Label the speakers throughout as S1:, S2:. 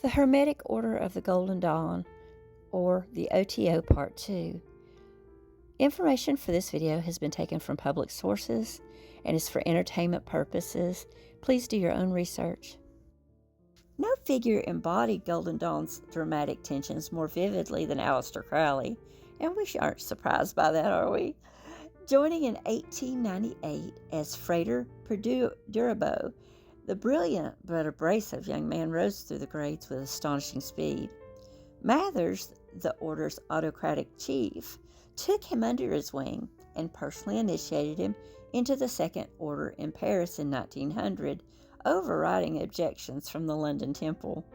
S1: The Hermetic Order of the Golden Dawn, or the O.T.O. Part 2. Information for this video has been taken from public sources and is for entertainment purposes. Please do your own research. No figure embodied Golden Dawn's dramatic tensions more vividly than Aleister Crowley, and we aren't surprised by that, are we? Joining in 1898 as Frater Perdurabo, the brilliant but abrasive young man rose through the grades with astonishing speed. Mathers, the order's autocratic chief, took him under his wing and personally initiated him into the Second Order in Paris in 1900, overriding objections from the London Temple.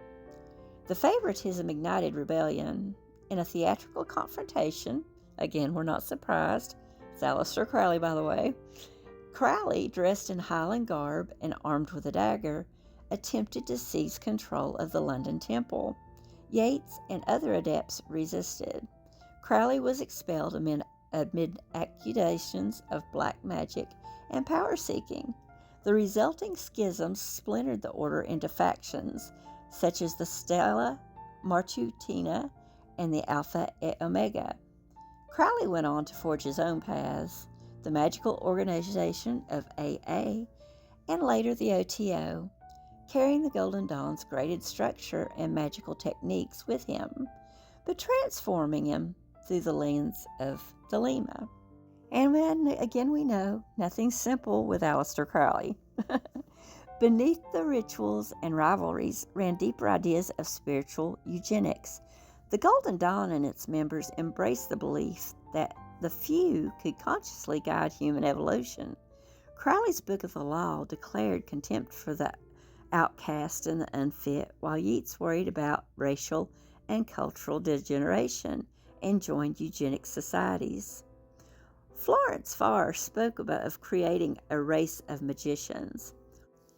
S1: The favoritism ignited rebellion. In a theatrical confrontation, again, we're not surprised, it's Aleister Crowley, by the way, Crowley, dressed in Highland garb and armed with a dagger, attempted to seize control of the London Temple. Yeats and other adepts resisted. Crowley was expelled amid accusations of black magic and power-seeking. The resulting schisms splintered the order into factions, such as the Stella Matutina and the Alpha et Omega. Crowley went on to forge his own paths, the magical organization of AA, and later the O.T.O., carrying the Golden Dawn's graded structure and magical techniques with him, but transforming him through the lens of Thelema. And then, again, we know nothing's simple with Aleister Crowley. Beneath the rituals and rivalries ran deeper ideas of spiritual eugenics. The Golden Dawn and its members embraced the belief that the few could consciously guide human evolution. Crowley's Book of the Law declared contempt for the outcast and the unfit, while Yeats worried about racial and cultural degeneration and joined eugenic societies. Florence Farr spoke of creating a race of magicians.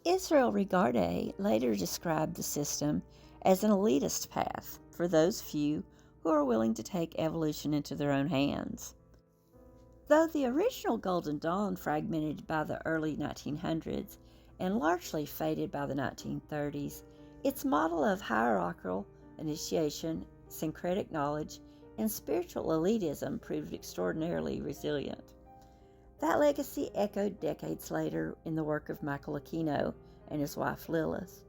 S1: Israel Regardie later described the system as an elitist path for those few who are willing to take evolution into their own hands. Though the original Golden Dawn fragmented by the early 1900s and largely faded by the 1930s, its model of hierarchical initiation, syncretic knowledge, and spiritual elitism proved extraordinarily resilient. That legacy echoed decades later in the work of Michael Aquino and his wife Lilith.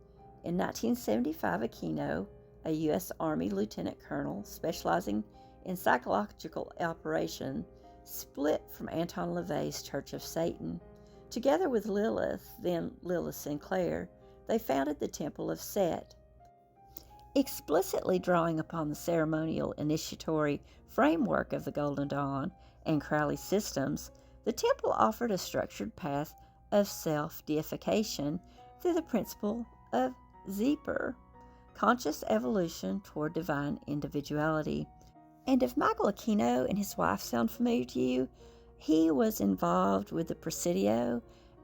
S1: In 1975, Aquino, a U.S. Army lieutenant colonel specializing in psychological operation, split from Anton LaVey's Church of Satan. Together with Lilith, then Lilith Sinclair, they founded the Temple of Set. Explicitly drawing upon the ceremonial initiatory framework of the Golden Dawn and Crowley's systems, the temple offered a structured path of self-deification through the principle of Zeper, conscious evolution toward divine individuality. And if Michael Aquino and his wife sound familiar to you, he was involved with the Presidio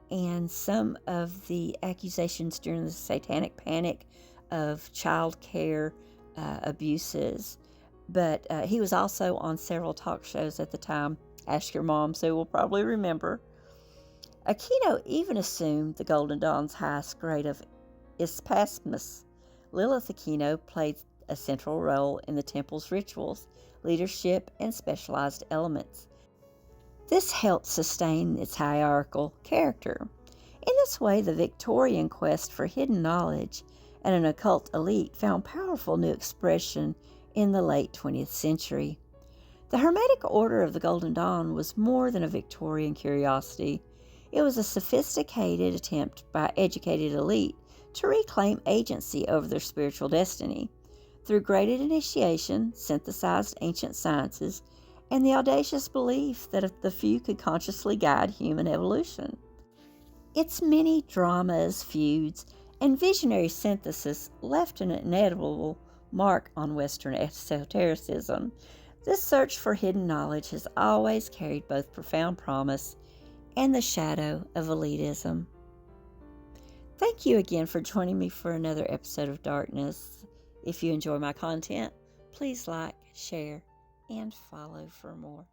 S1: and some of the accusations during the Satanic Panic of child care abuses. But he was also on several talk shows at the time. Ask your mom, so we'll probably remember. Aquino even assumed the Golden Dawn's highest grade of Ispasmus. Lilith Aquino played a central role in the temple's rituals, leadership, and specialized elements. This helped sustain its hierarchical character. In this way, the Victorian quest for hidden knowledge and an occult elite found powerful new expression in the late 20th century. The Hermetic Order of the Golden Dawn was more than a Victorian curiosity. It was a sophisticated attempt by educated elite to reclaim agency over their spiritual destiny through graded initiation, synthesized ancient sciences, and the audacious belief that the few could consciously guide human evolution. Its many dramas, feuds, and visionary synthesis left an indelible mark on Western esotericism. This search for hidden knowledge has always carried both profound promise and the shadow of elitism. Thank you again for joining me for another episode of Darkness. If you enjoy my content, please like, share, and follow for more.